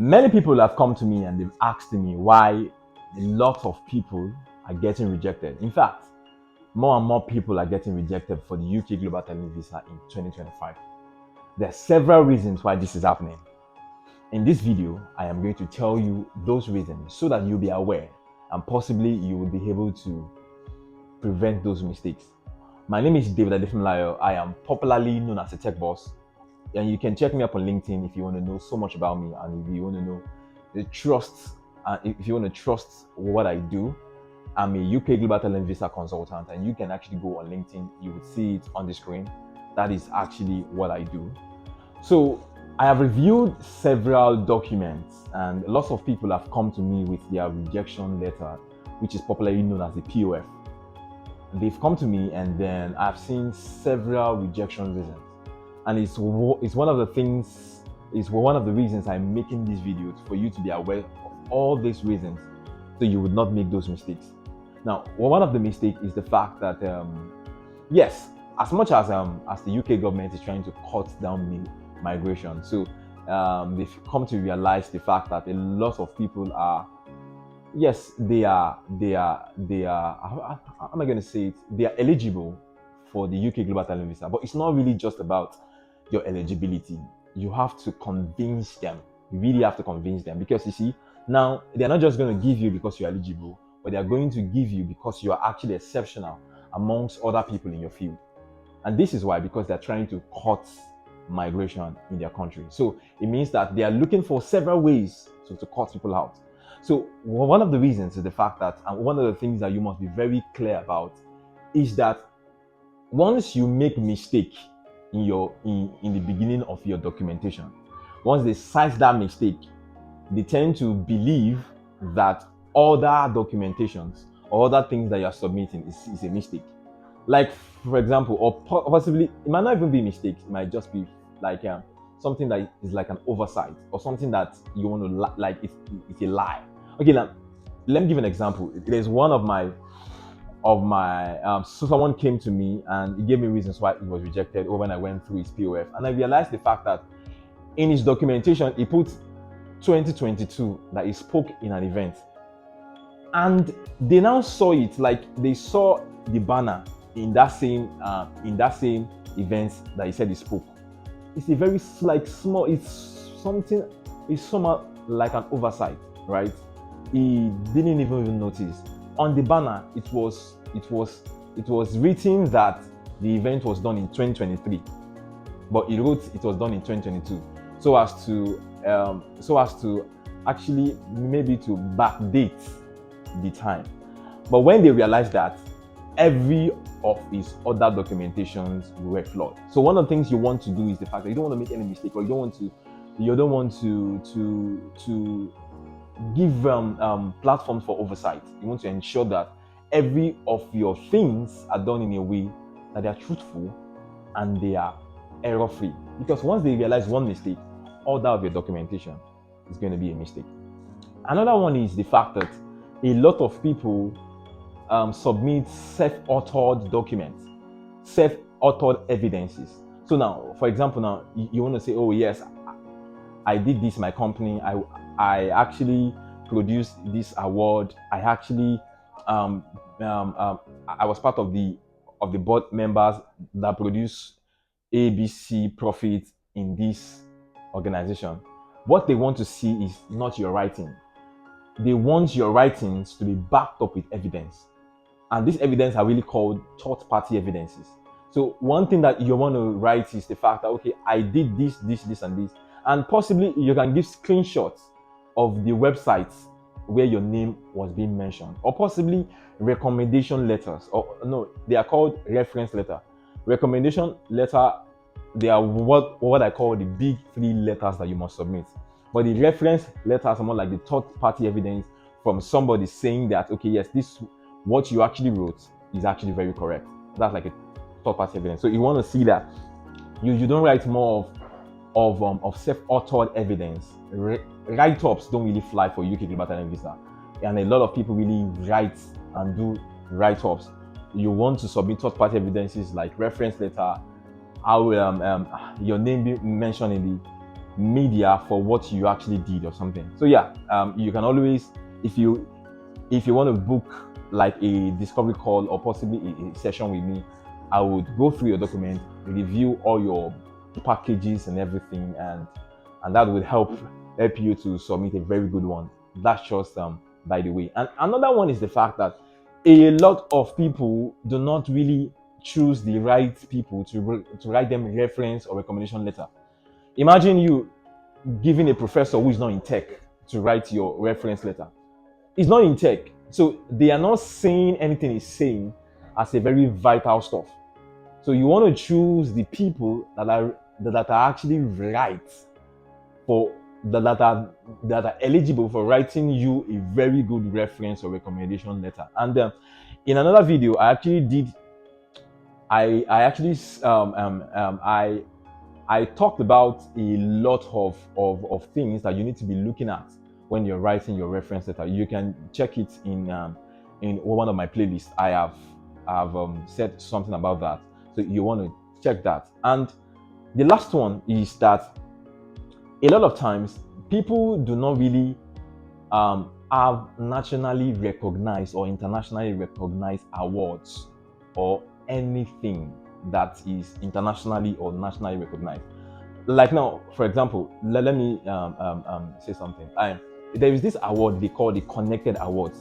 Many people have come to me and they've asked me why a lot of people are getting rejected. In fact, more and more people are getting rejected for the UK Global Talent Visa in 2025. There are several reasons why this is happening. In this video, I am going to tell you those reasons so that you'll be aware and possibly you will be able to prevent those mistakes. My name is David Adefimlayo. I am popularly known as a tech boss. And you can check me up on LinkedIn if you want to know so much about me and if you want to know the trust, if you want to trust what I do. I'm a UK Global Talent Visa consultant, and you can actually go on LinkedIn. You will see it on the screen. That is actually what I do. So I have reviewed several documents, and lots of people have come to me with their rejection letter, which is popularly known as the POF. They've come to me, and then I've seen several rejection reasons. And it's one of the things, it's one of the reasons I'm making these videos, for you to be aware of all these reasons so you would not make those mistakes. Now, one of the mistakes is the fact that, yes, as much as the UK government is trying to cut down migration, so they've come to realize the fact that a lot of people are, yes, they are, how am I going to say it? They are eligible for the UK Global Talent Visa, but it's not really just about your eligibility. You have to convince them. You really have to convince them, because you see, now they're not just going to give you because you're eligible, but they're going to give you because you are actually exceptional amongst other people in your field. And this is why, because they're trying to cut migration in their country. So it means that they are looking for several ways to cut people out. So one of the reasons is the fact that, and one of the things that you must be very clear about, is that once you make mistake in the beginning of your documentation, once they cite that mistake, they tend to believe that other documentations or other things that you're submitting is a mistake. Like, for example, or possibly, it might not even be a mistake, it might just be like something that is like an oversight, or something that you want to like it's a lie. Okay, now let me give an example. There's one of my so someone came to me and he gave me reasons why he was rejected, or when I went through his POF, and I realized the fact that in his documentation he put 2022 that he spoke in an event, and they now saw it, like they saw the banner in that same event that he said he spoke. It's a very like small, it's somewhat like an oversight, right? He didn't even notice. On the banner, it was written that the event was done in 2023, but he wrote it was done in 2022, so as to actually maybe to backdate the time. But when they realized that every of his other documentations were flawed, so one of the things you want to do is the fact that you don't want to make any mistake, or you don't want to give platforms for oversight. You want to ensure that every of your things are done in a way that they are truthful and they are error-free. Because once they realize one mistake, all that of your documentation is going to be a mistake. Another one is the fact that a lot of people submit self-authored documents, self-authored evidences. So now, for example, now you want to say, oh yes, I did this, my company, I actually produced this award. I actually I was part of the board members that produce ABC profit in this organization. What they want to see is not your writing. They want your writings to be backed up with evidence. And these evidence are really called third-party evidences. So one thing that you want to write is the fact that, okay, I did this, and this. And possibly you can give screenshots of the websites where your name was being mentioned, or possibly recommendation letters, or no, they are called reference letter. Recommendation letter, they are what I call the big three letters that you must submit. But the reference letters are more like the third-party evidence from somebody saying that, okay, yes, this what you actually wrote is actually very correct. That's like a third-party evidence. So you want to see that you don't write more of self-authored evidence. Write-ups don't really fly for UK Global Talent Visa, and a lot of people really write and do write-ups. You want to submit third-party evidences like reference letter, how your name be mentioned in media for what you actually did or something. So yeah, you can always, if you want to book like a discovery call or possibly a session with me, I would go through your document, review all your packages and everything, and that would help you to submit a very good one. That's just by the way. And another one is the fact that a lot of people do not really choose the right people to write them reference or recommendation letter. Imagine you giving a professor who is not in tech to write your reference letter. It's not in tech, so they are not saying anything he's saying as a very vital stuff. So you want to choose the people that are actually right for that are eligible for writing you a very good reference or recommendation letter. And in another video, I actually did. I actually I talked about a lot of things that you need to be looking at when you're writing your reference letter. You can check it in one of my playlists. I've said something about that, so you want to check that. And the last one is that a lot of times people do not really have nationally recognized or internationally recognized awards or anything that is internationally or nationally recognized. Like now, for example, let me say something. There is this award they call the Connected Awards.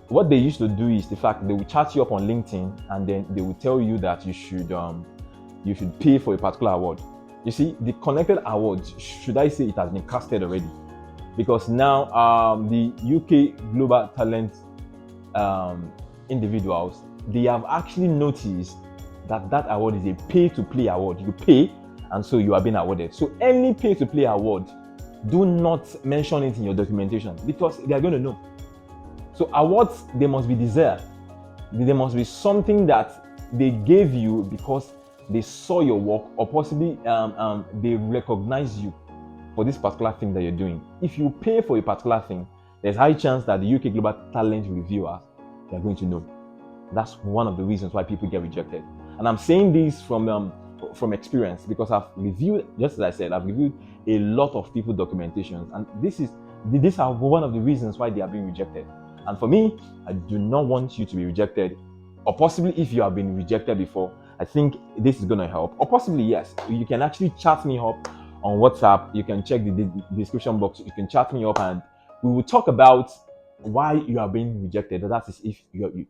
What they used to do is the fact they will chat you up on LinkedIn and then they will tell you that you should pay for a particular award. You see, the Connected Awards, should I say it has been casted already? Because now the UK Global Talent individuals, they have actually noticed that award is a pay-to-play award. You pay, and so you are being awarded. So any pay-to-play award, do not mention it in your documentation because they are going to know. So awards, they must be deserved. There must be something that they gave you because they saw your work, or possibly they recognize you for this particular thing that you're doing. If you pay for a particular thing, there's high chance that the UK Global Talent reviewers, they're going to know. That's one of the reasons why people get rejected. And I'm saying this from experience because I've reviewed, just as I said, I've reviewed a lot of people documentations, and these are one of the reasons why they are being rejected. And for me, I do not want you to be rejected, or possibly if you have been rejected before, I think this is going to help. Or possibly, yes, you can actually chat me up on WhatsApp. You can check the description box. You can chat me up and we will talk about why you are being rejected. That is if you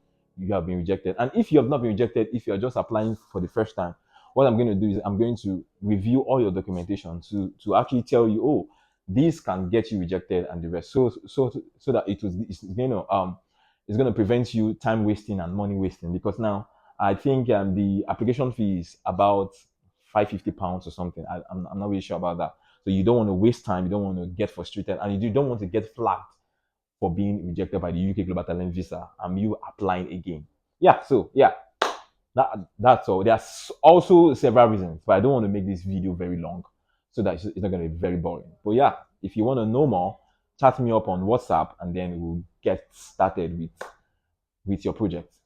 have been rejected. And if you have not been rejected, if you are just applying for the first time, what I'm going to do is I'm going to review all your documentation to actually tell you, oh, this can get you rejected and the rest. So that it's going to prevent you time wasting and money wasting, because now I think the application fee is about £550 or something. I'm not really sure about that. So you don't want to waste time. You don't want to get frustrated, and you don't want to get flagged for being rejected by the UK Global Talent visa and you applying again. Yeah. So yeah, that's all. There's also several reasons, but I don't want to make this video very long so that it's not going to be very boring. But yeah, if you want to know more, chat me up on WhatsApp and then we'll get started with your project.